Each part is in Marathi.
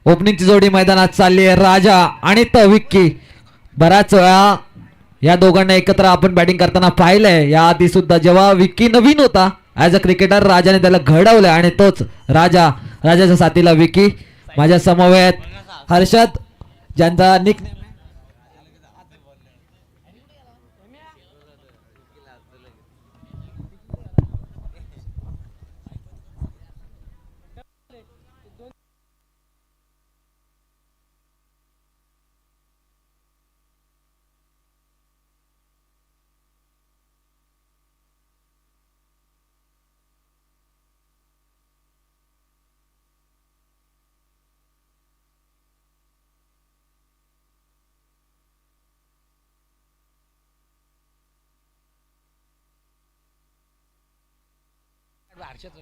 ओपनिंगची जोडी मैदानात चालली आहे. राजा आणि विक्की. बराच वेळा या दोघांना एकत्र आपण बॅटिंग करताना पाहिलंय. या आधी सुद्धा जेव्हा विक्की नवीन होता ऍज अ क्रिकेटर राजाने त्याला घडवलंय आणि तोच राजाच्या साथीला विक्की. माझ्या समवेत हर्षद ज्यांचा निक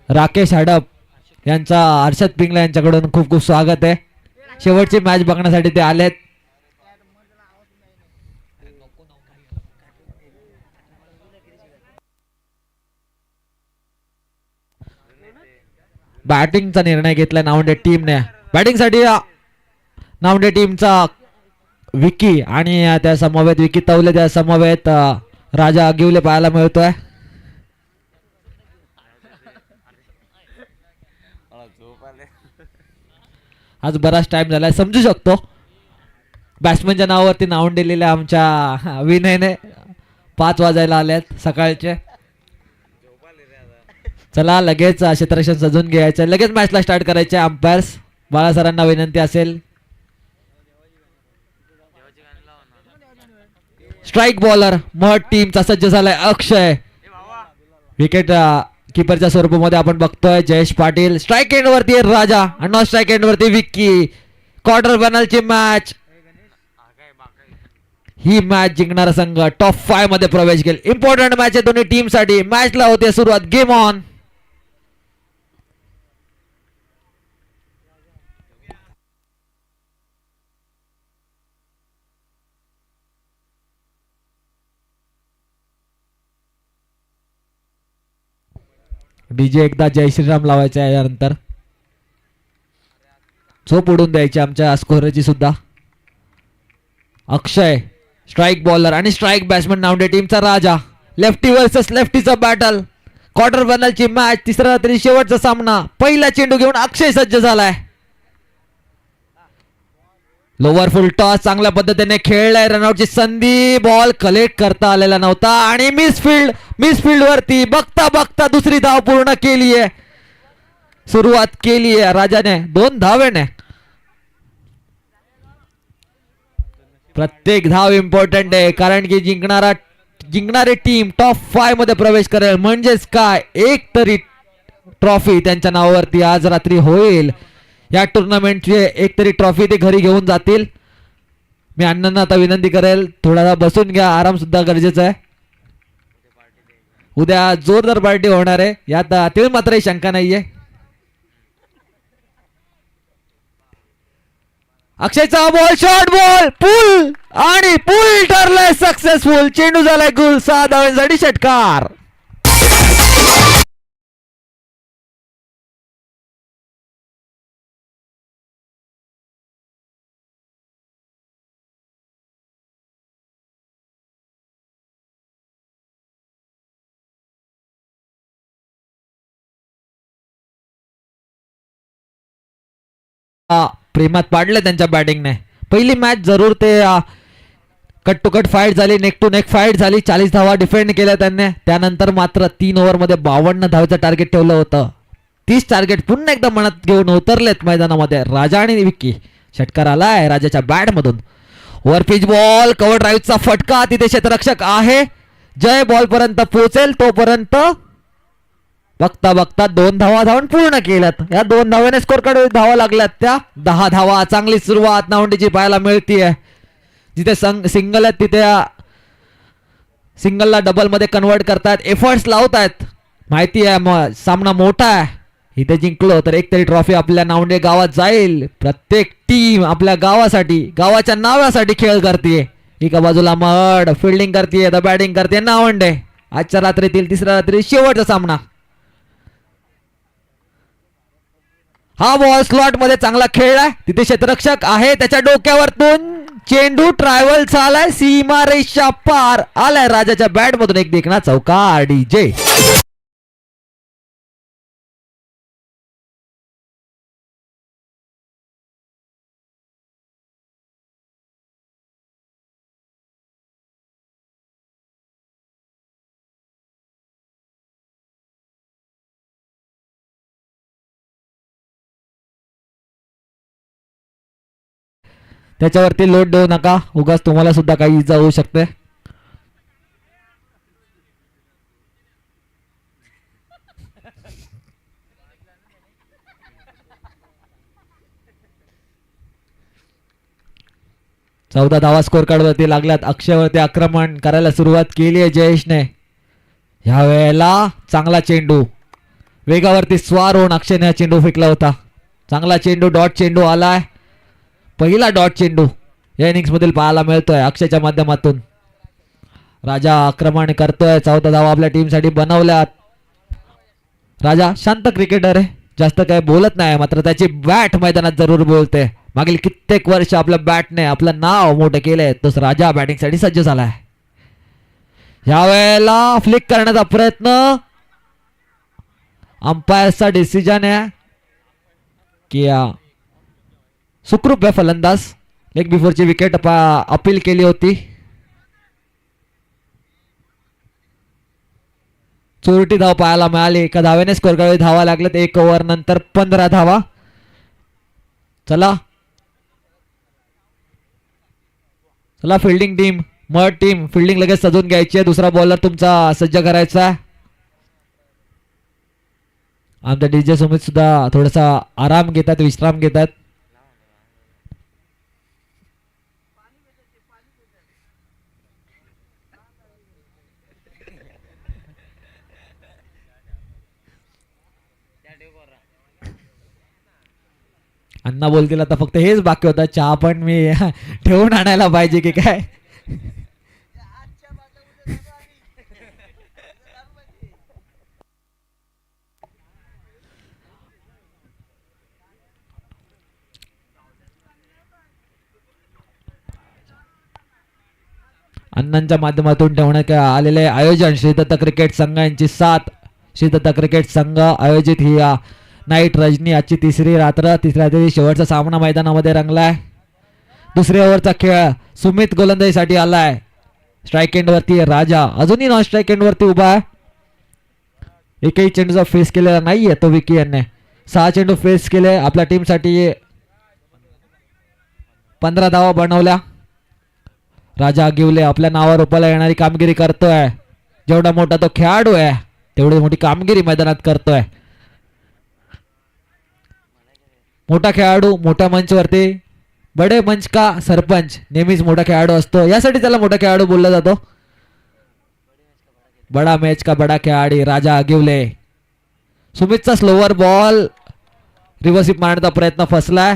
राकेश हडप यांचा हर्षद पिंगला यांच्याकडून खूप खूप स्वागत आहे. शेवटची मॅच बघण्यासाठी ते आलेत. बॅटिंगचा निर्णय घेतला नावंडे टीमने. बॅटिंगसाठी नावंडे टीमचा विकी आणि त्या समवेत विकी तवले त्या समवेत राजा गिवले पाहायला मिळतोय. आज बराच टाइम झालाय समजू शकतो. बॅट्समनच्या नावावरती नावंडेलेल्या आमच्या विनयने 5 वाजायला आल्यात सकाळचे. चला लगेच क्षेत्ररक्षण सजून घ्यायचं. लगेच मॅचला स्टार्ट करायचे. अंपायर्स बाळा सरांना विनंती असेल. स्ट्राईक बॉलर मह टीमचा सज्ज झालाय अक्षय. विकेट कीपरच्या स्वरूपामध्ये आपण बघतोय जयेश पाटील. स्ट्राईक एंड वरती राजा आणि नॉन स्ट्राईक एंड वरती विक्की. क्वार्टर फायनलची मॅच. ही मॅच जिंकणारा संघ टॉप 5 मध्ये प्रवेश केला. इम्पॉर्टंट मॅच आहे दोन्ही टीम साठी. मॅचला होते सुरुवात. Game on. डीजे एकदा जय श्रीराम लावायचा आहे. यानंतर झोप उडून द्यायची आमच्या स्कोरची सुद्धा. अक्षय स्ट्राईक बॉलर आणि स्ट्राईक बॅट्समन नावंडे टीमचा राजा. लेफ्टी वर्सेस लेफ्टीचा बॅटल. क्वार्टर फायनलची मॅच. तिसरा रात्री शेवटचा सामना. पहिला चेंडू घेऊन अक्षय सज्ज झालाय. लोवर फुल टॉस चांगल्या पद्धतीने खेळलाय. रनआउटची संधी. बॉल कलेक्ट करता आलेला नव्हता आणि मिसफिल्ड वरती बघता बघता दुसरी धाव पूर्ण केली आहे. सुरुवात केली आहे राजाने 2 धावेने. प्रत्येक धाव इम्पॉर्टंट आहे कारण की जिंकणारी टीम टॉप 5 मध्ये प्रवेश करेल. म्हणजेच काय एक तरी ट्रॉफी त्यांच्या नावावरती आज रात्री होईल. या टुर्नामेंटची एक तरी ट्रॉफी ते घरी घेऊन जातील. मी अण्णांना आता विनंती करेल थोडा बसून घ्या. आराम सुद्धा गरजेचा आहे. उद्या जोरदार पार्टी होणार आहे यात तिळ मात्रही शंका नाहीये. अक्षयचा बॉल शॉर्ट बॉल पुल आणि पुल ठरलाय सक्सेसफुल. चेंडू झालाय गुल. 6 धावांसाठी षटकार. प्रेमात पाडलं त्यांच्या बॅटिंगने. पहिली मॅच जरूर ते कट टू कट फाईट झाली. नेक टू नेक फाईट झाली. 40 धावा डिफेंड केल्या त्यांनी. त्यानंतर मात्र 3 ओव्हरमध्ये 52 धावेचं टार्गेट ठेवलं होतं. 30 टार्गेट पुन्हा एकदा मनात घेऊन उतरलेत मैदानामध्ये राजा आणि विक्की. षटकार आलाय राजाच्या बॅट मधून. वर पिच बॉल. कव्हर ड्राईव्हचा फटका. तिथे क्षेत्ररक्षक आहे. जय बॉल पर्यंत पोहोचेल तोपर्यंत बघता बघता 2 धावा धावून पूर्ण केल्यात. या 2 धावाने स्कोर कडे धावा लागल्यात त्या 10 धावा. चांगली सुरुवात नावंडीची पाहायला मिळतीये. जिथे सिंगल आहेत तिथे सिंगलला डबल मध्ये कन्वर्ट करतायत. एफर्ट्स लावतायत. माहिती आहे सामना मोठा आहे. इथे जिंकलो तर एक तरी ट्रॉफी आपल्या नावंडे गावात जाईल. प्रत्येक टीम आपल्या गावासाठी गावाच्या नावासाठी खेळ करते. एका बाजूला मड फिल्डिंग करते तर बॅटिंग करते नावंडे. आजच्या रात्रीतील तिसऱ्या रात्री शेवटचा सामना. हा बॉल स्लॉट मध्ये चांगला खेळलाय. तिथे क्षेत्ररक्षक आहे त्याच्या डोक्यावरतून चेंडू ट्रॅव्हल झालाय सीमा रेषा पार आलाय. राजाच्या बॅट मधून एक देखणा चौकार. डीजे त्याच्यावरती लोड देऊ नका. उगाच तुम्हाला सुद्धा काही इजा होऊ शकते. चौदा धावा स्कोर कार्ड वरती लागल्यात. अक्षयवरती आक्रमण करायला सुरुवात केली आहे जयेशने. ह्या वेळेला चांगला चेंडू वेगावरती स्वार होऊन अक्षयने चेंडू फेकला होता. चांगला चेंडू डॉट चेंडू आलाय. पहिला डॉट चेंडू या इनिंग्स मधील पाहायला मिळतोय अक्षयच्या माध्यमातून. राजा आक्रमण करतोय. 14 धावा आपल्या टीम साठी बनवल्यात. राजा शांत क्रिकेटर आहे. जास्त काही बोलत नाही. मात्र त्याची बॅट मैदानात जरूर बोलते. मागील कित्येक वर्ष आपल्या बॅटने आपलं नाव मोठं केलंय. तोच राजा बॅटिंग साठी सज्ज झालाय. यावेळेला फ्लिक करण्याचा प्रयत्न. अंपायरचा डिसिजन आहे की सुखरूप आहे फलंदाज. लेग बिफोरची विकेट अपील केली होती. चोरटी धाव पाहायला मिळाली. एका धावेने स्कोर करावी. धावा लागल्यात 1 ओव्हर नंतर 15 धावा. चला चला fielding team mud team fielding लगेच सजून घ्यायची आहे. दुसरा बॉलर तुमचा सज्ज करायचा. आमचा डीजे सुमित सुद्धा थोडासा आराम घेतात विश्राम घेतात. अण्णा बोलतील आता फक्त हेच बाकी होतं. चहा पण मी ठेवून आणायला पाहिजे की काय. अण्णांच्या माध्यमातून ठेवण्यात आलेले आयोजन श्रीदत्त क्रिकेट संघ यांची साथ. श्रीदत्त क्रिकेट संघ आयोजित ही नाईट रजनी आजची तिसरी रात्र. तिसऱ्या दिवशी शेवटचा सामना मैदानामध्ये रंगलाय. दुसऱ्या ओव्हरचा खेळ सुमित गोलंदाजीसाठी आलाय. स्ट्राईक एंड वरती राजा अजूनही नॉन स्ट्राईक एंड वरती उभा आहे. एकही चेंडूचा फेस केलेला नाहीये तो विकी यांनी. 6 चेंडू फेस केले. आपल्या टीम साठी 15 धावा बनवल्या. राजा गिवले आपल्या नावावर रुपाला येणारी कामगिरी करतोय. जेवढा मोठा तो खेळाडू आहे तेवढी मोठी कामगिरी मैदानात करतोय. मोठा खेळाडू मोठ्या मंचवरती. बडे मंच का सरपंच नेहमीच मोठा खेळाडू असतो. यासाठी त्याला मोठा खेळाडू बोलला जातो. बडा मॅच का बडा खेळाडी राजा गिवले. सुमितचा स्लोवर बॉल रिव्हर्सिप मारण्याचा प्रयत्न फसलाय.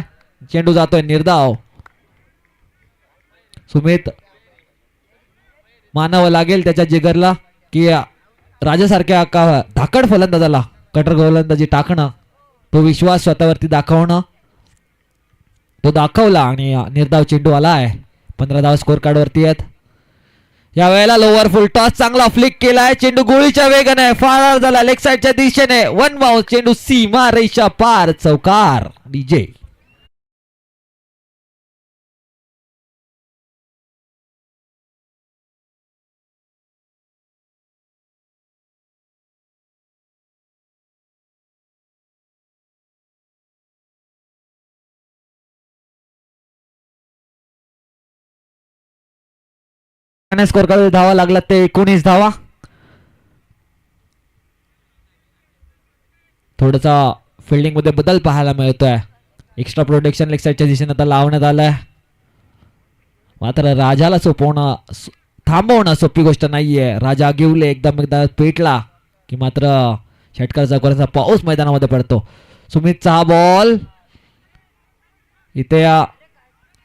चेंडू जातोय निर्धाव. सुमित मानावं लागेल त्याच्या जिगरला की राजासारख्या धाकड फलंदाजाला कटर गोलंदाजी टाकणं. तो विश्वास स्वतःवरती दाखवणं. तो दाखवला आणि निर्धाव चेंडू आला आहे. 15 धावा स्कोर कार्ड वरती आहेत. या वेळेला लोअर फुल टॉस चांगला फ्लिक केलाय. चेंडू गोळीच्या वेगाने फार झाला लेग साइडच्या दिशेने. 1 बाउन्स. चेंडू सीमा रेषा पार चौकार. डीजे स्कोर कार्ड धावा लागला ते 19 धावा. थोडासा फिल्डिंग मध्ये बदल पाहायला मिळतोय. एक्स्ट्रा प्रोटेक्शन लेग साइडच्या दिशेने आता लावण्यात आलंय. मात्र राजाला थांबवणं सोपी गोष्ट नाहीये. राजा गिवले एकदा पेटला की मात्र षटकार चौकाराचा पाऊस मैदानामध्ये पडतो. सुमितचा हा बॉल इथे या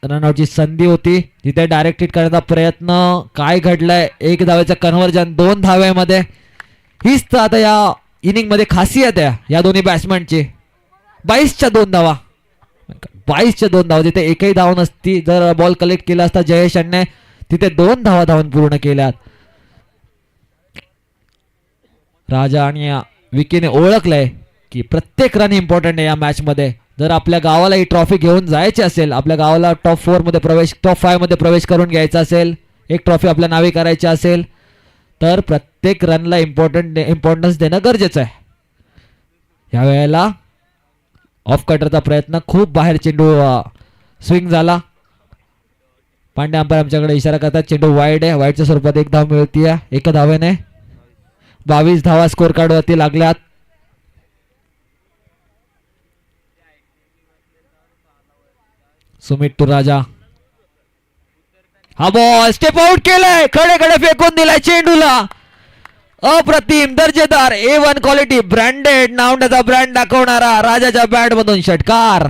रनआउटची संधी होती तिथे डायरेक्ट हिट करण्याचा प्रयत्न. काय घडलंय? एक धावेचं कन्व्हर्जन 2 धाव्यामध्ये. हीच तर आता या इनिंग मध्ये खासियत आहे या दोन्ही बॅट्समॅनची. 22च्या 2 धावा, 22च्या 2 धावा. तिथे एकही धाव नसती जर बॉल कलेक्ट केला असता जयेश यांनी. तिथे 2 धावा धावून पूर्ण केल्यात. राजा आणि विकीने ओळखलंय की प्रत्येक रन इम्पॉर्टंट आहे या मॅच मध्ये. जर आपल्या गावाला ही ट्रॉफी घेऊन जायची असेल, आपल्या गावाला टॉप 4 मध्ये प्रवेश, टॉप 5 मध्ये प्रवेश करून घ्यायचा असेल, एक ट्रॉफी आपल्या नावे करायची असेल तर प्रत्येक रनला इम्पॉर्टन्स देणं गरजेचं आहे. या वेळेला ऑफ कटरचा प्रयत्न, खूप बाहेर चेंडू स्विंग झाला. पांडे अंपायर आमच्याकडे इशारा करतात चेंडू वाईड आहे. वाईडच्या स्वरूपात एक धाव मिळतीये एका धावेने. 22 धावा स्कोर कार्ड वरती लागल्यात. सुमित टू राजा. हा बॉल स्टेप आउट केलाय, खडे खडे फेकून दिलाय चेंडूला. अप्रतिम दर्जेदार A1 क्वालिटी ब्रँडेड नावण्याचा ब्रँड दाखवणारा राजाच्या बॅट मधून षटकार.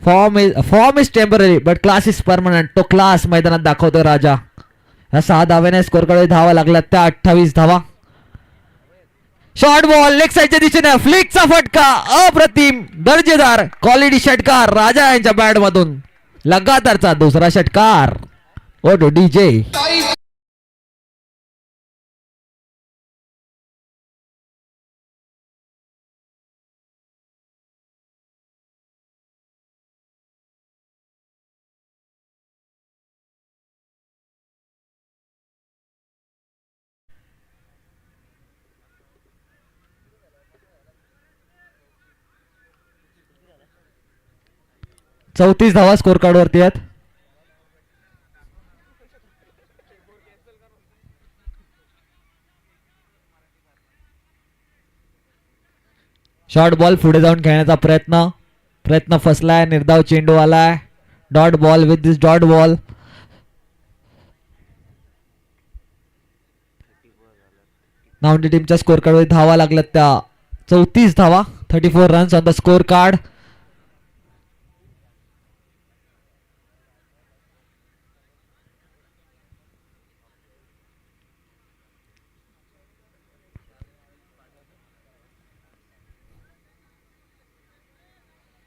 Form is temporary but class is permanent. तो क्लास मैदानात दाखवतोय राजा. ह्या 6 धाव्याने स्कोर कडे धावा लागल्यात त्या 28 धावा. शॉर्ट बॉल लेग साईडच्या दिशेने, फ्लिकचा फटका, अप्रतिम दर्जेदार क्वालिटी षटकार राजा यांच्या बॅट मधून. लगातारचा दुसरा षटकार. ओ डीजे. चौतीस धावा स्कोर कार्ड वरती आहेत. शॉर्ट बॉल पुढे जाऊन खेळण्याचा प्रयत्न फसलाय. निर्धाव चेंडू आलाय. Dot ball with this dot ball. Navandi टीमच्या स्कोर कार्ड वर धावा लागल्यात त्या 34 धावा. 34 runs on the score card.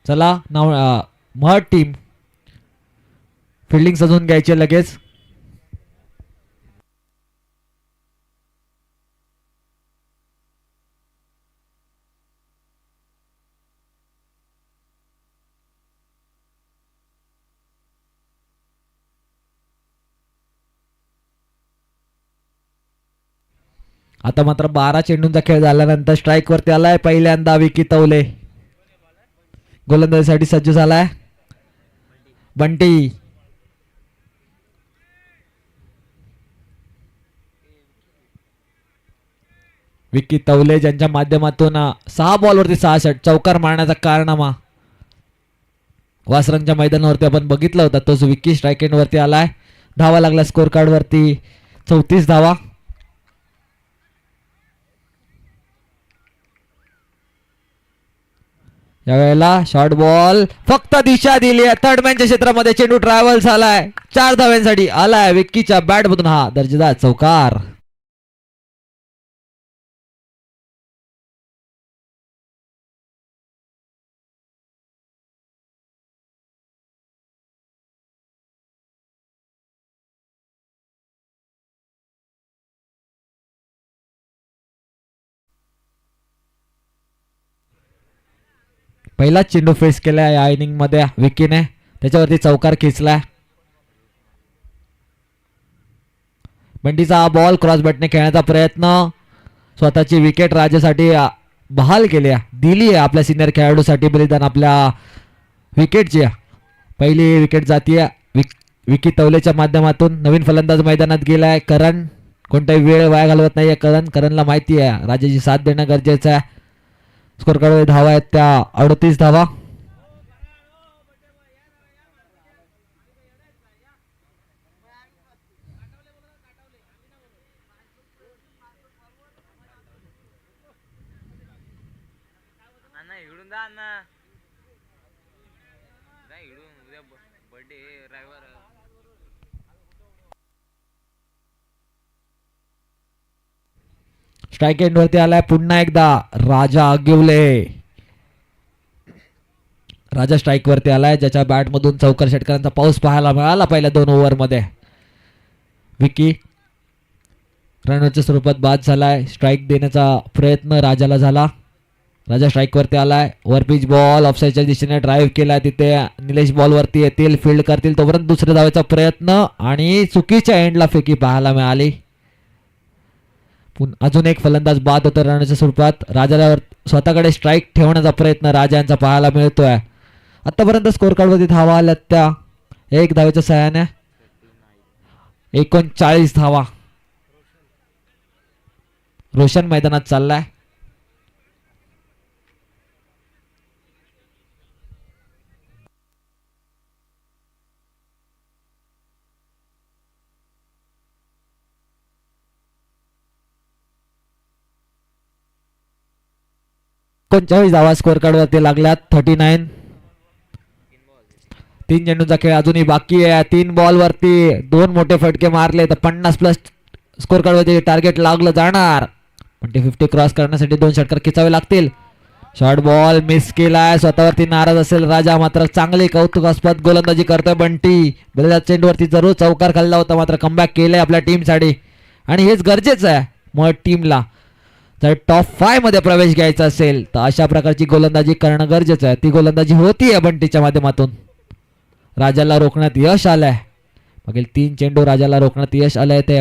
चला महट टीम फिल्डिंग सजवून घ्यायची लगेच. आता मात्र 12 चेंडूंचा खेळ झाल्यानंतर स्ट्राईक वरती आलाय पहिल्यांदा विकी तवले. गोलंदाजीसाठी सज्ज झालाय बंटी. विकी तवले ज्यांच्या माध्यमातून 6 बॉलवरती 6 चौकार मारण्याचा कारनामा वासरांच्या मैदानावरती आपण बघितला होता. तोच विकी स्ट्राईक एंड वरती आलाय. धावा लागला स्कोर कार्ड वरती 34 धावा. यावेळेला शॉर्ट बॉल फक्त दिशा दिली आहे. थर्ड मॅनच्या क्षेत्रामध्ये चेंडू ट्रॅव्हल झालाय. 4 धाव्यांसाठी आलाय विक्कीच्या बॅट मधून हा दर्जेदार चौकार. पहिलाच चेंडू फेस केला या इनिंग मध्ये विकीने. त्याच्यावरती चौकार खेचलाय. बंटीचा हा बॉल क्रॉस बॅटने खेळण्याचा प्रयत्न. स्वतःची विकेट राजासाठी बहाल केली. दिली आहे आपल्या सिनियर खेळाडूसाठी बलिदान आपल्या विकेटची. पहिली विकेट जातीय विकी तवलेच्या माध्यमातून. नवीन फलंदाज मैदानात गेलाय करण. कोणताही वेळ वाया घालवत नाहीये करणला माहिती आहे राजाची साथ देणं गरजेचं आहे. स्कोर कार्ड धावा आहेत त्या 38 धावा. स्ट्राईक एंड वरती आलाय पुन्हा एकदा राजा आगिवले. राजा स्ट्राईक वरती आलाय ज्याच्या बॅट मधून चौकार षटकारांचा पाऊस पाहायला मिळाला पहिल्या 2 ओव्हर मध्ये. विकी रनच्या स्वरूपात बाद झालाय. स्ट्राईक देण्याचा प्रयत्न राजाला झाला. राजा स्ट्राईक वरती आलाय. वर पिच बॉल ऑफसाईडच्या दिशेने ड्राईव्ह केलाय. तिथे निलेश बॉल वरती येतील फील्ड करतील तोपर्यंत दुसऱ्या धावेचा प्रयत्न आणि चुकीच्या एंडला फेकी पाहायला मिळाली. अजून एक फलंदाज बाद होतो रनच्या स्वरूपात. राजाला स्वतःकडे स्ट्राईक ठेवण्याचा प्रयत्न राजांचा पाहायला मिळतोय. आतापर्यंत स्कोर कार्ड वरती धावा आल्या त्या 1 धावेच्या सहाय्याने 39 धावा. रोशन मैदानात चाललाय. धावा स्कोर कार्ड वरती लागल्यात 39. 3 चेंडूंचा खेळ अजूनही बाकी आहे. 3 बॉल वरती 2 मोठे फटके मारले तर 50+ स्कोर कार्ड वरती टार्गेट लागलं जाणार. पण ते 50 क्रॉस करण्यासाठी 2 षटकार खिचावे लागतील. शॉर्ट बॉल मिस केलाय. स्वतःवरती नाराज असेल राजा मात्र चांगली कौतुकास्पद गोलंदाजी करतोय बंटी. बरेच चेंडूवरती जरूर चौकार खाल्ला होता मात्र कमबॅक केलंय आपल्या टीमसाठी आणि हेच गरजेचं आहे. मग टीमला जर टॉप 5 मध्ये प्रवेश घ्यायचा असेल तर अशा प्रकारची गोलंदाजी करणं गरजेचं आहे. ती गोलंदाजी होतीये बंटीच्या माध्यमातून. राजाला रोखण्यात यश आलंय. मागील 3 चेंडू राजाला रोखण्यात यश आलंय ते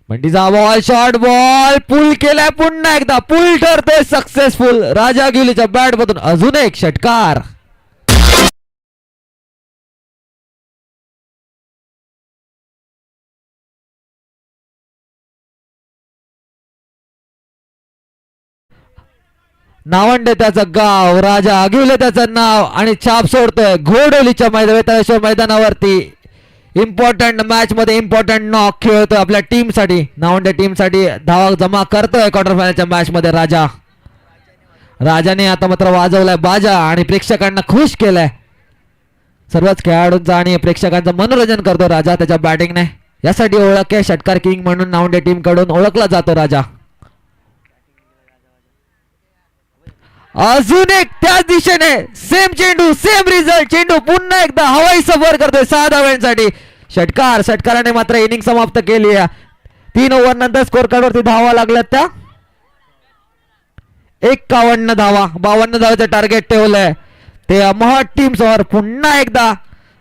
बंटीचा बॉल शॉर्ट बॉल पुल केलाय. पुन्हा एकदा पुल ठरते सक्सेसफुल. राजा गिलीच्या बॅट मधून अजून एक षटकार. नावंडे त्याचं गाव. राजा आगिवले त्याचं नाव आणि छाप सोडतोय घोडोलीच्या मैदानावरती. इम्पॉर्टंट मॅच मध्ये इम्पॉर्टंट नॉक खेळतोय आपल्या टीमसाठी. नावंडे टीमसाठी धावा जमा करतोय क्वार्टर फायनलच्या मॅच मध्ये राजाने आता मात्र वाजवलाय बाजा आणि प्रेक्षकांना खुश केलंय. सर्वच खेळाडूंचा आणि प्रेक्षकांचं मनोरंजन करतो राजा त्याच्या बॅटिंगने. यासाठी ओळख आहे षटकार किंग म्हणून नावंडे टीम कडून ओळखला जातो राजा. अजून एक त्याच दिशेने सेम चेंडू सेम रिझल्ट. चेंडू पुन्हा एकदा हवाई सफर करतोय 6 धाव्यांसाठी. षटकाराने मात्र इनिंग समाप्त केली आहे. 3 ओव्हर नंतर स्कोर कार्ड वरती धावा लागल्यात त्या 51 धावा. 52 धावाचं टार्गेट ठेवलंय ते महट टीम समोर. पुन्हा एकदा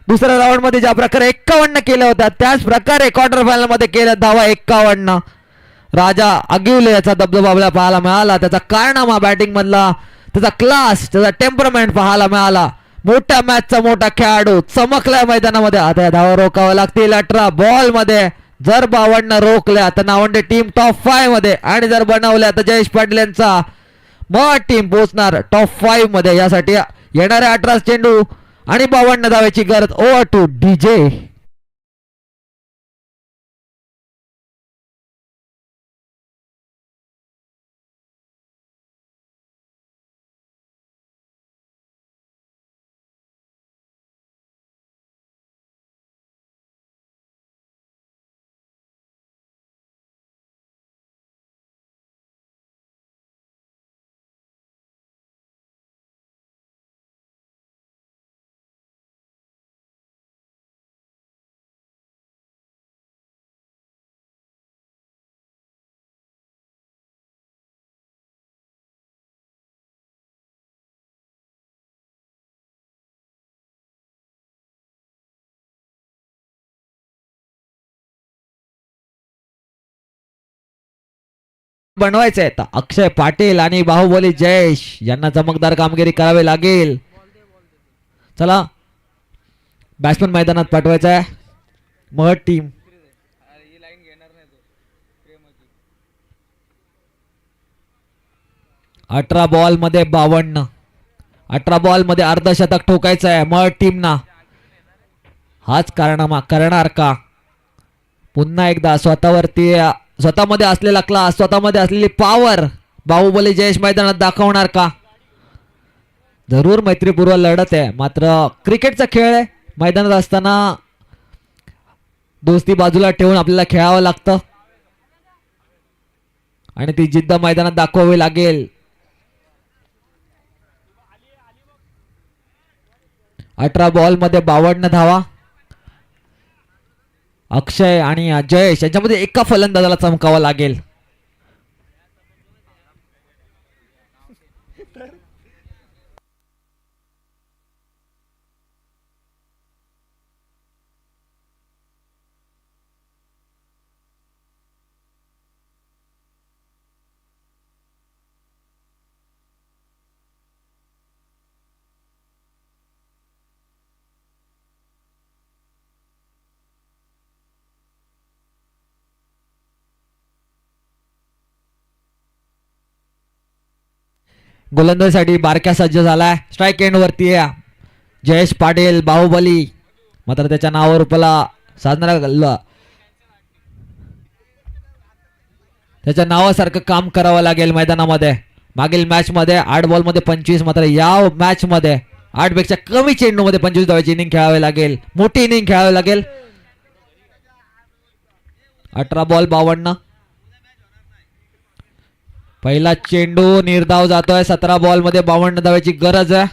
दुसऱ्या राऊंड मध्ये ज्या प्रकारे 51 केल्या होत्या त्याच प्रकारे क्वार्टर फायनल मध्ये केल्या धावा 51. राजा आगिवले याचा दबदबा आपल्याला पाहायला मिळाला. त्याचा कारनामा बॅटिंग मधला त्याचा क्लास त्याचा टेम्परमेंट पाहायला मिळाला. मोठ्या मॅचचा मोठा खेळाडू चमकलाय मैदानामध्ये. आता धावा रोखाव्या लागतील 18 बॉल मध्ये. जर 52 रोखल्या तर नावंडे टीम टॉप 5 मध्ये आणि जर बनवल्या तर जयेश पाटील यांचा मग टीम पोहोचणार टॉप 5 मध्ये. यासाठी येणाऱ्या 18 चेंडू आणि 52 धावेची गरज. Over to DJ. बनवायचंय. तर अक्षय पाटील आणि बाहुबली जयेश यांना चमकदार कामगिरी करावी लागेल. चला बॅट्समन मैदानात पाठवायचा आहे महट टीम. 18 बॉल मध्ये 52. 18 बॉल मध्ये अर्धशतक ठोकायचं आहे महट टीम ना. हाच कारनामा करणार का? पुन्हा एकदा स्वतःवरती स्वतःमध्ये असलेला क्लास, स्वतःमध्ये असलेली पॉवर बाहुबली जयेश मैदानात दाखवणार का? जरूर मैत्रीपूर्व लढत आहे, मात्र क्रिकेटचा खेळ आहे. मैदानात असताना दोस्ती बाजूला ठेवून आपल्याला खेळावं लागतं आणि ती जिद्द मैदानात दाखवावी लागेल. 18 बॉल मध्ये 52 धावा. अक्षय आणि जयेश यांच्यामध्ये एका फलंदाजाला चमकावं लागेल. गोलंदाजीसाठी बारक्या सज्ज झालाय. स्ट्राईक एंड वरती आहे जयेश पाटील बाहुबली. मात्र त्याच्या नावावर रुपयाला साधणारा त्याच्या नावासारखं काम करावं लागेल मैदानामध्ये. मागील मॅच मध्ये 8 बॉल मध्ये 25, मात्र या मॅच मध्ये 8 पेक्षा कमी चेंडू मध्ये 25 धावांची इनिंग खेळावी लागेल. मोठी इनिंग खेळावी लागेल. 18 बॉल 52. पहिला चेंडू निर्धाव जातोय. 17 बॉल मध्ये 52 धावांची गरज आहे.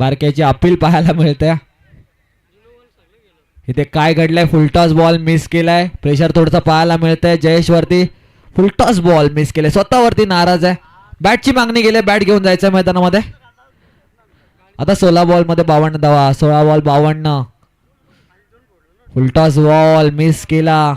बारक्याची अपील पाहायला मिळते. इथे काय घडलंय? फुलटॉस बॉल मिस केलाय. प्रेशर थोडंसं पाहायला मिळतंय जयेश वरती. फुलटॉस बॉल मिस केले. स्वतःवरती नाराज आहे. बॅटची मागणी केली. बॅट घेऊन जायचं मैदानामध्ये. आता 16 बॉल मध्ये 52 धावा. 16 बॉल 52. फुलटॉस बॉल मिस केला.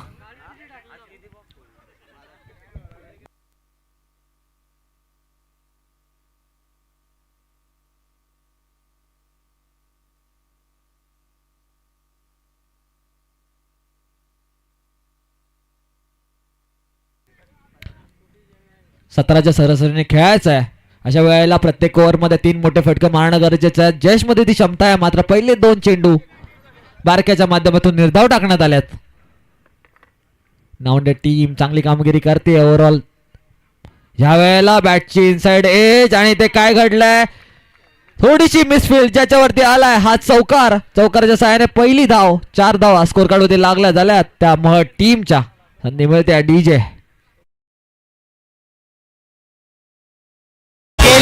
सतराच्या सरासरीने खेळायचं आहे. अशा वेळेला प्रत्येक ओव्हरमध्ये 3 मोठे फटके मारणं गरजेचं आहे. जयेश मध्ये ती क्षमता आहे, मात्र पहिले 2 चेंडू बारक्याच्या माध्यमातून निर्धाव टाकण्यात आल्यात. नावंडे टीम चांगली कामगिरी करते ओव्हरऑल. ह्या वेळेला बॅटची इनसाइड एज आणि ते काय घडलंय? थोडीशी मिसफील्ड ज्याच्यावरती आलाय हा चौकार. चौकाराच्या सहाय्याने पहिली धाव. 4 धावा स्कोर कार्ड होते लागल्या झाल्यात त्या मह टीमच्या. संधी मिळते डीजे.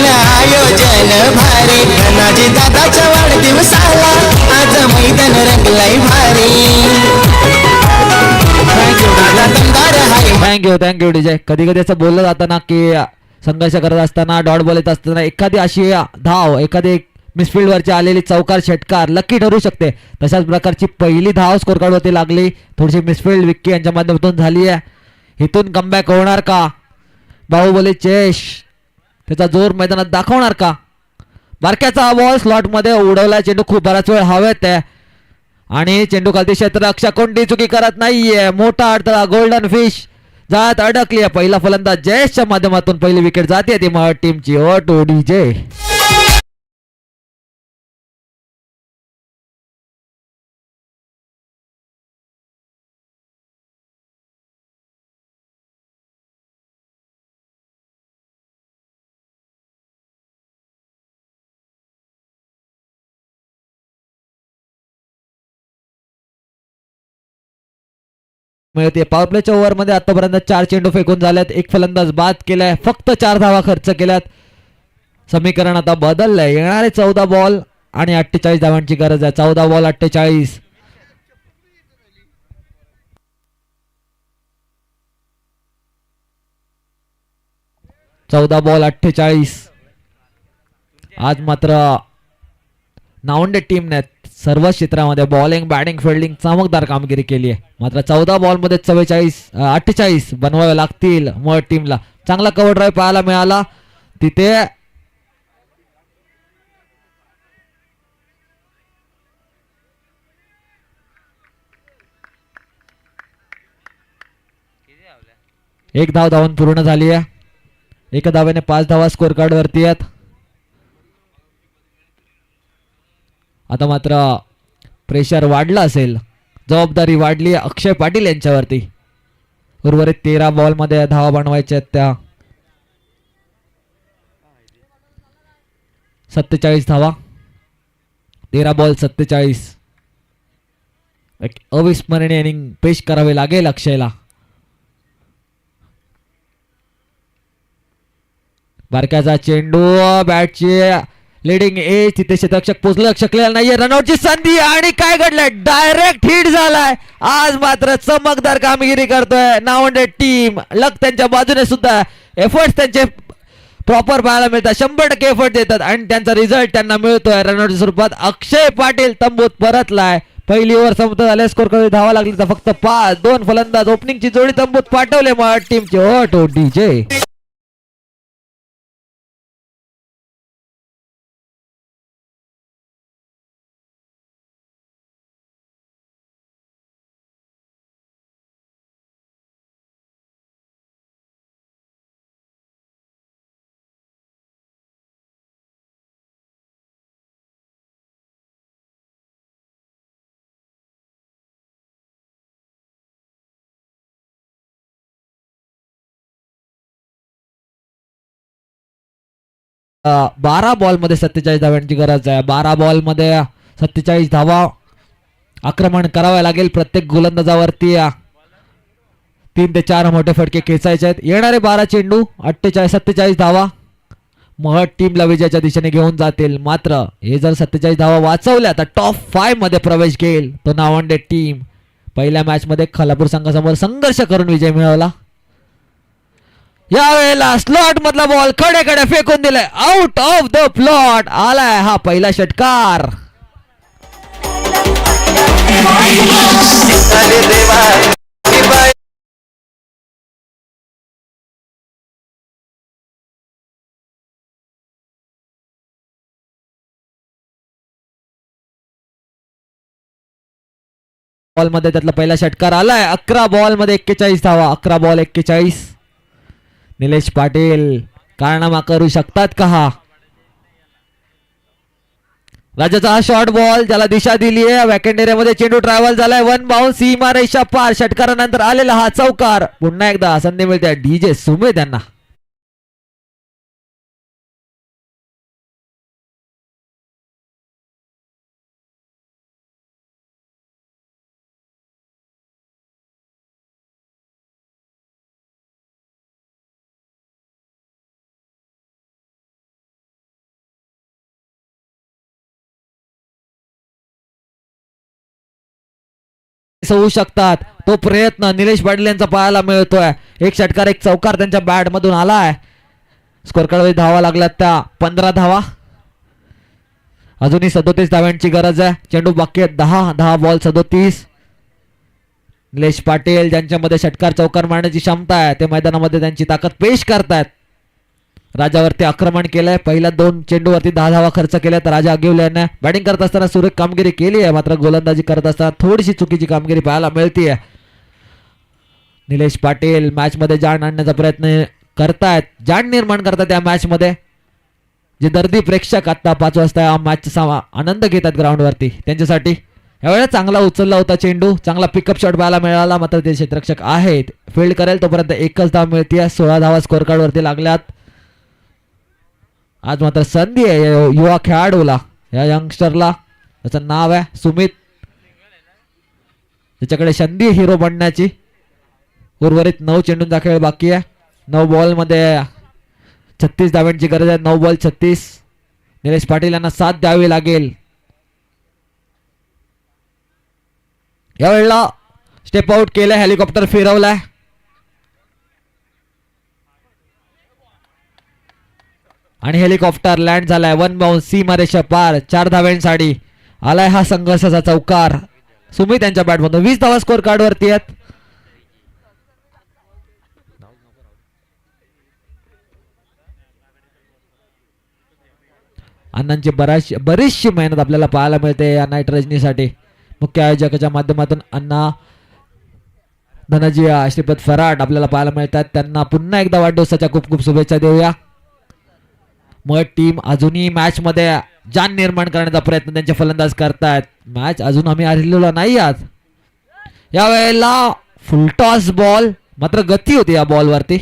आयोजन भारी धनाजी दादाच्या वाढदिवसाला आज मैदान रंगलाई भारी. Thank you DJ. कधी कधी असं बोललं जातं ना की संघर्ष करत असताना, डॉट बॉल येत असताना एखादी अशी धाव, एखादी मिसफील्ड वरची आलेली चौकार षटकार लकी ठरू शकते. तशाच प्रकारची पहिली धाव स्कोर कार्ड वरती लागली. थोडीशी मिसफील्ड विक्की यांच्या माध्यमातून झाली आहे. इथून कमबॅक होणार का? बाहुबली जयेश त्याचा जोर मैदानात दाखवणार का? बारक्याचा बॉल स्लॉट मध्ये उडवला. चेंडू खूप बराच वेळ हवेत आहे आणि चेंडू खालती क्षेत्ररक्षक कोणती चुकी करत नाहीये. मोठा अडथळा गोल्डन फिश जात अडकली आहे. पहिला फलंदाज जयेशच्या माध्यमातून पहिली विकेट जाते ती मराठी टीमची. ओ टू डीजे. मिळते. पॉवर प्लेच्या ओव्हर मध्ये आतापर्यंत 4 चेंडू फेकून झाल्यात. एक फलंदाज बाद केलाय. फक्त 4 धावा खर्च केल्यात. समीकरण आता बदललंय. येणारे 14 बॉल आणि 48 धावांची गरज आहे. 14 बॉल 48. बॉल 48. आज मात्र नावंडे टीमने सर्व क्षेत्रामध्ये बॉलिंग बॅटिंग फिल्डिंग चमकदार कामगिरी केली आहे. मात्र 14 बॉलमध्ये 48 बनवावे लागतील मळ टीमला. चांगला कव्हर ड्राईव्ह पाहायला मिळाला तिथे. एक धाव धावून पूर्ण झाली आहे. एका धावेने 5 धावा स्कोर कार्ड वरती आहेत. आता मात्र प्रेशर वाढला असेल, जबाबदारी वाढली अक्षय पाटील यांच्यावरती. उर्वरित 13 बॉल मध्ये धावा बनवायच्या आहेत त्या. 47 धावा, 13 बॉल 47. एक अविस्मरणीय इनिंग पेश करावे लागेल अक्षयला. बारक्याचा चेंडू बॅटची लिडिंग एज, तिथे क्षेत्ररक्षक पोहोचलं शकलेला नाहीये. रनआउटची संधी आणि काय घडलंय, डायरेक्ट हिट झालाय. आज मात्र चमकदार कामगिरी करतोय नावंडे टीम. लक त्यांच्या बाजूने सुद्धा एफर्ट्स त्यांचे प्रॉपर पाहायला मिळतात. 100% एफर्ट देतात आणि त्यांचा रिझल्ट त्यांना मिळतोय रनआउटच्या स्वरूपात. अक्षय पाटील तंबूत परतलाय. पहिली ओव्हर संपत झाल्या, स्कोर कडे धावा लागली तर फक्त 5. 2 फलंदाज ओपनिंगची जोडी तंबूत पाठवले मराठ टीमचे. ओ डीजे अ, 12 बॉल मध्ये 47 धावांची गरज आहे. 12 बॉल मध्ये 47 धावा आक्रमण करावे लागेल प्रत्येक गोलंदाजावरती. 3 ते 4 मोठे फटके खेचायचे आहेत. येणारे 12 चेंडू 47 धावा मराठ टीमला विजयाच्या दिशेने घेऊन जातील. मात्र हे जर 47 धावा वाचवल्या तर टॉप 5 मध्ये प्रवेश घेईल तो नावंडे टीम. पहिल्या मॅच मध्ये खालापूर संघासमोर संघर्ष करून विजय मिळवला. यावेळेला स्लॉट मधला बॉल कडे फेकून दिलाय. आउट ऑफ द प्लॉट आलाय हा पहिला षटकार. बॉल मध्ये त्यातला पहिला षटकार आलाय. 11 बॉल मध्ये 41 धावा. 11 बॉल 41. निलेश पाटील कारनामा करू शकतात का हा? राजाचा हा शॉर्ट बॉल ज्याला दिशा दिली आहे. वॅकंड एरियामध्ये चेंडू ट्रॅव्हल झालाय. 1 बाउन्स, सीमा रेषा पार. षटकारानंतर आलेला हा चौकार. पुन्हा एकदा संधी मिळते डीजे सुमेध यांना. होऊ शकतात तो प्रयत्न निलेश पाटील यांचा पाहायला मिळतोय. एक षटकार एक चौकार त्यांच्या बॅट मधून आलाय. स्कोर कडे धावा लागल्यात त्या 15 धावा. अजूनही 37 धाव्यांची गरज आहे. चेंडू बाकी आहेत 10 बॉल 37. निलेश पाटील ज्यांच्यामध्ये षटकार चौकार मारण्याची क्षमता आहे ते मैदानामध्ये त्यांची ताकद पेश करतायत. राजावरती आक्रमण केलंय. पहिल्या 2 चेंडूवरती 10 धावा खर्च केल्या. तर राजा अगिवले यांनी बॅटिंग करत असताना सुरेख कामगिरी केली आहे. मात्र गोलंदाजी करत असताना थोडीशी चुकीची कामगिरी पाहायला मिळते. निलेश पाटील मॅच मध्ये जाण आणण्याचा प्रयत्न करतायत, जाण निर्माण करतात या मॅच मध्ये. जे दर्दी प्रेक्षक आता 5 वाजता या मॅचचा आनंद घेतात ग्राउंड वरती त्यांच्यासाठी. यावेळेला चांगला उचलला होता चेंडू. चांगला पिकअप शॉट पाहायला मिळाला. मात्र ते क्षेत्ररक्षक आहेत फील्ड करेल तोपर्यंत एकच धाव मिळते. 16 धावा स्कोर कार्ड वरती लागल्यात. आज मात्र संधी आहे युवा खेळाडूला, या यंगस्टरला. त्याचं नाव आहे सुमित. त्याच्याकडे संधी हिरो बनण्याची. उर्वरित 9 चेंडूंचा खेळ बाकी आहे. 9 बॉल मध्ये 36 धाव्यांची गरज आहे. 9 बॉल 36. निलेश पाटील यांना 7 द्यावी लागेल यावेळेला स्टेप आउट केलंय, हेलिकॉप्टर फिरवलाय. आणि हेलिकॉप्टर लँड झालाय. 1 बाउन्स, सीमारेषा पार. 4 धाव्यांसाठी आलाय हा संघर्षाचा चौकार. सुमित यांच्या बॅटमधून 20 धावा स्कोर कार्ड वरती आहेत. अण्णांची बरीचशी मेहनत आपल्याला पाहायला मिळते या नाईट रजनीसाठी. मुख्य आयोजकाच्या माध्यमातून अण्णा धनजी श्रीपद फराट आपल्याला पाहायला मिळतात. त्यांना पुन्हा एकदा वाढदिवसाच्या खूप खूप शुभेच्छा देऊया. मग टीम अजूनही मॅच मध्ये जान निर्माण करण्याचा प्रयत्न त्यांचे फलंदाज करतायत. मॅच अजून आम्ही हरलेलो नाही आहात. यावेळेला फुलटॉस बॉल, मात्र गती होती या बॉल वरती.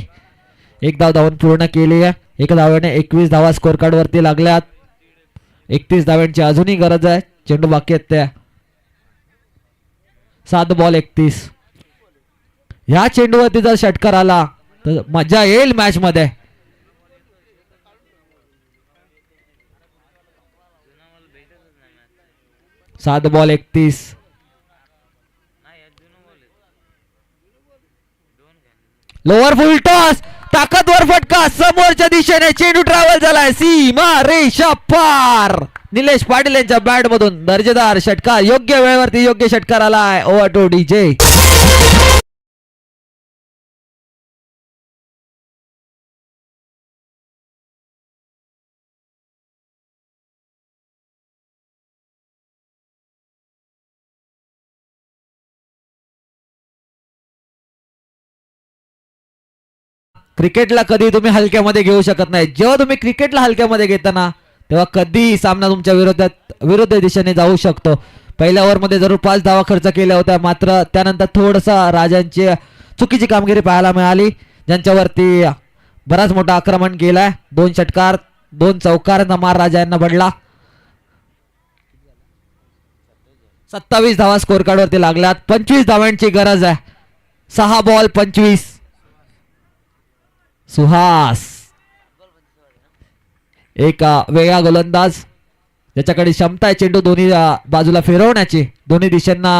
एक धावून पूर्ण केली आहे. एका धावेने 21 धावा स्कोर कार्ड वरती लागल्यात. 31 धाव्यांची अजूनही गरज आहे. चेंडू बाकी आहेत त्या. 7 बॉल 31. ह्या चेंडूवरती जर षटकार आला तर मजा येईल मॅच मध्ये. 7 बॉल 31. लोअर फुल टॉस, ताकदवर फटका, समोरच्या दिशेने चेंडू ट्रॅव्हल झालाय. सीमा रेषा पार. निलेश पाटील यांच्या बॅट मधून दर्जेदार षटकार. योग्य वेळेवरती योग्य षटकार आलाय. Over to DJ. क्रिकेटला कधी तुम्ही हलक्यामध्ये घेऊ शकत नाही. जेव्हा तुम्ही क्रिकेटला हलक्यामध्ये घेताना तेव्हा कधी सामना तुमच्या विरुद्ध दिशेने जाऊ शकतो. पहिल्या ओव्हरमध्ये जरूर 5 धावा खर्च केल्या होत्या, मात्र त्यानंतर थोडसा राजांची चुकीची कामगिरी पाहायला मिळाली, ज्यांच्यावरती बराच मोठा आक्रमण केलाय. 2 षटकार 2 चौकारांचा मार राजा यांना पडला. 27 धावा स्कोर कार्ड वरती लागल्यात. 25 धावांची गरज आहे. 6 बॉल 25. सुहास एक वेगळा गोलंदाज, ज्याच्याकडे क्षमता आहे चेंडू दोन्ही बाजूला फिरवण्याची, दोन्ही दिशांना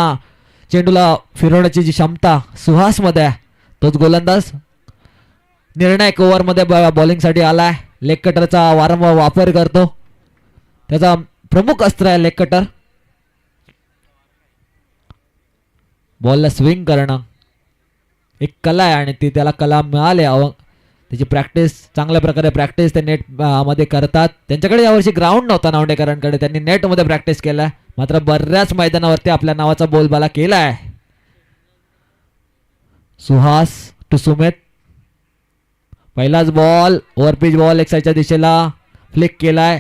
चेंडूला फिरवण्याची जी क्षमता सुहास मध्ये आहे, तोच गोलंदाज निर्णायक ओव्हर मध्ये बॉलिंगसाठी आलाय. लेग कटरचा वारंवार वापर करतो. त्याचा प्रमुख अस्त्र आहे लेग कटर. बॉलला स्विंग करणं एक कला आहे आणि ती त्याला कला मिळाली. त्याची प्रॅक्टिस चांगल्या प्रकारे प्रॅक्टिस ते नेट मध्ये करतात. त्यांच्याकडे यावर्षी ग्राउंड नव्हता नावडेकरांकडे, त्यांनी नेट मध्ये प्रॅक्टिस केलाय. मात्र बऱ्याच मैदानावरती आपल्या नावाचा बोलबाला केलाय. सुहास टू सुमित. पहिलाच बॉल ओव्हरपिच बॉल एक साईडच्या दिशेला फ्लिक केलाय.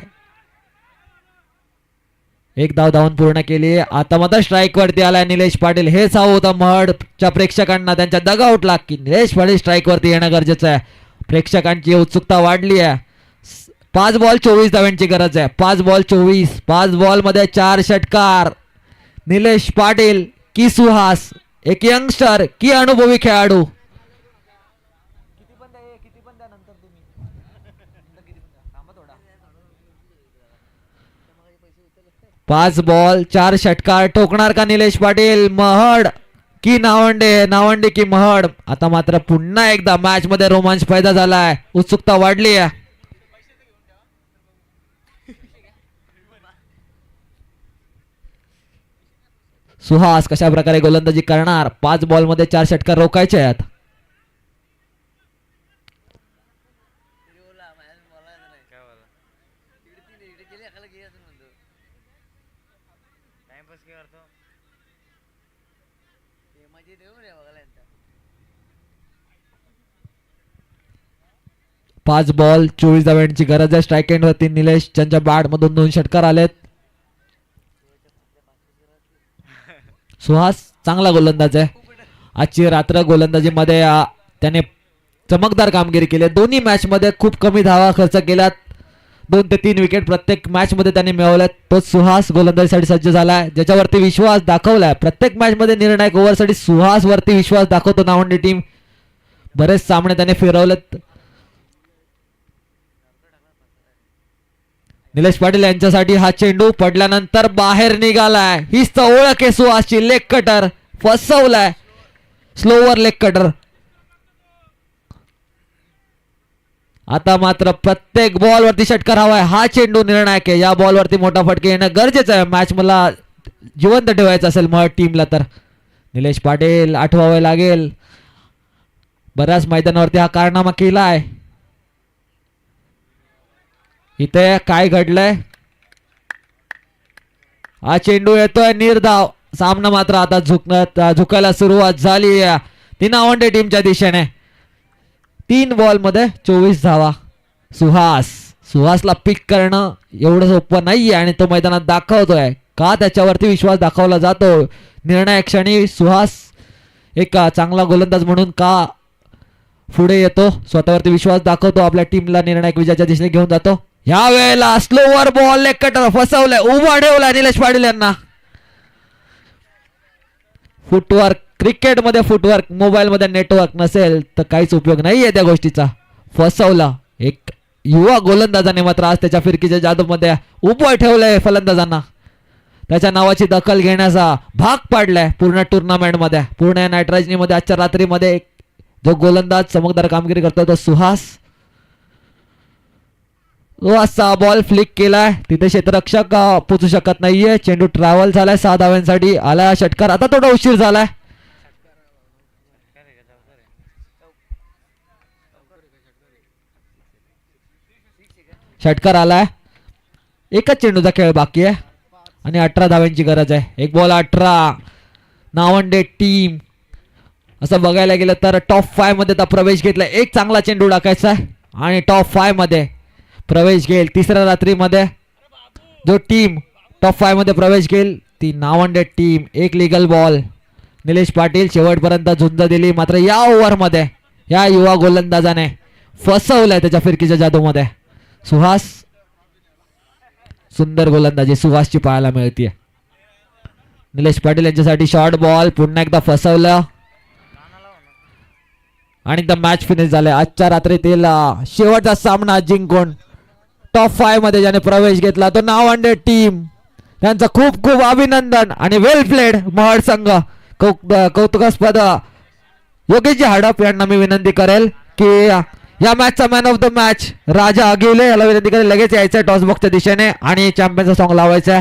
1 धाव धावून पूर्ण केली. आता मात्र स्ट्राईक वरती आलाय निलेश पाटील. हेच हवं होतं महडच्या प्रेक्षकांना, त्यांच्या डगआउटला की निलेश पाटील स्ट्राईक वरती येणं गरजेचं आहे. प्रेक्षकांची उत्सुकता वाढली आहे. 5 बॉल 24 धाव्यांची गरज आहे. 5 बॉल 24. 5 बॉल मध्ये 4 षटकार. निलेश पाटील की सुहास, एक यंगस्टर की अनुभवी खेळाडू. 5 बॉल 4 षटकार. ठोकणार का निलेश पाटील? महड की नावंडे, नावंडे की महड? आता मात्र पुन्हा एकदा मॅच मध्ये रोमांच पैदा झालाय, उत्सुकता वाढली आहे. सुहास कशा प्रकारे गोलंदाजी करणार? 5 बॉल मध्ये 4 षटकार रोखायचे आहेत. पाच बॉल 24 धाव्यांची गरज आहे. स्ट्राईक एंड वरती निलेश त्यांच्या बॅट मधून 2 षटकार आलेत. सुहास चांगला गोलंदाज आहे. आजची रात्र गोलंदाजीमध्ये त्याने चमकदार कामगिरी केली. दोन्ही मॅच मध्ये खूप कमी धावा खर्च केल्यात. 2 ते 3 विकेट प्रत्येक मॅच मध्ये त्याने मिळवल्यात. तोच सुहास गोलंदाजीसाठी सज्ज झालाय, ज्याच्यावरती विश्वास दाखवलाय. प्रत्येक मॅच मध्ये निर्णायक ओव्हरसाठी सुहास वरती विश्वास दाखवतो नावंडी टीम. बरेच सामने त्याने फिरवलेत. निलेश पाटील यांच्यासाठी हा चेंडू पडल्यानंतर बाहेर निघालाय. हीच तर ओळख आहे सुहासची. लेग कटर फसवलाय स्लोवर लेग कटर. आता मात्र प्रत्येक बॉल वरती षटकार हवाय. हा चेंडू निर्णायक आहे. या बॉल वरती मोठा फटके येणं गरजेचं आहे. मॅच मला जिवंत ठेवायचं असेल मग टीमला तर. निलेश पाटील आठवावे लागेल. बऱ्याच मैदानावरती हा कारनामा केलाय. इथे काय घडलंय. हा चेंडू येतोय निर्धाव. सामना मात्र आता झुकायला सुरुवात झाली. ती नावंडे टीमच्या दिशेने. 3 बॉल मध्ये 24 धावा. सुहासला पिक करणं एवढं सोपं नाहीये आणि तो मैदानात दाखवतोय. का त्याच्यावरती विश्वास दाखवला जातो. निर्णायक क्षणी सुहास एक चांगला गोलंदाज म्हणून का पुढे येतो. स्वतःवरती विश्वास दाखवतो. आपल्या टीमला निर्णायक विजयाच्या दिशेने घेऊन जातो. ह्या वेळेला स्लोवर बॉल लेग कटर फसवलाय. उभा ठेवला निलेश पाटील यांना. फुटवर्क क्रिकेटमध्ये फुटवर्क, मोबाईल मध्ये नेटवर्क नसेल तर काहीच उपयोग नाहीये त्या गोष्टीचा. फसवला एक युवा गोलंदाजाने मात्र आज त्याच्या फिरकीच्या जादूमध्ये उभं ठेवलंय फलंदाजांना. त्याच्या नावाची दखल घेण्याचा भाग पाडलाय पूर्ण टुर्नामेंट मध्ये. पूर्ण नाईट रायझनीमध्ये आजच्या रात्रीमध्ये जो गोलंदाज चमकदार कामगिरी करतो तो सुहास. असा बॉल फ्लिक केलाय. तिथे क्षेत्ररक्षक पोचू शकत नाहीये. चेंडू ट्रॅव्हल झालाय. 6 धाव्यांसाठी आला षटकार. आता थोडा उशीर झालाय. षटकार आलाय. एकच चेंडूचा खेळ बाकी आहे आणि 18 धाव्यांची गरज आहे. 1 बॉल 18. नावंडे टीम असं बघायला गेलं तर टॉप 5 मध्ये आता प्रवेश घेतला. एक चांगला चेंडू टाकायचा आहे आणि टॉप 5 मध्ये प्रवेश घेईल. तिसऱ्या रात्रीमध्ये जो टीम टॉप 5 मध्ये प्रवेश घेईल ती Navande team. 1 legal ball. Nilesh Patil शेवटपर्यंत झुंज दिली मात्र या ओव्हरमध्ये या युवा गोलंदाजाने फसवलंय त्याच्या फिरकीच्या जादूमध्ये. सुहास सुंदर गोलंदाजी सुहासची पाहायला मिळते. निलेश पाटील यांच्यासाठी शॉर्ट बॉल. पुन्हा एकदा फसवलं आणि द मॅच फिनिश झाले. आजच्या रात्रीतील शेवटचा सामना जिंकून टॉप 5 मध्ये ज्याने प्रवेश घेतला तो नावंडे टीम. त्यांचं खूप खूप अभिनंदन आणि वेल प्लेड महड संघ. कौतुकास्पद योगेशजी हडप यांना मी विनंती करेल की या मॅचचा मॅन ऑफ द मॅच राजा आगिवले याला विनंती करेल लगेच यायचं टॉस बॉक्सच्या दिशेने आणि चॅम्पियनचा सॉंग लावायचा.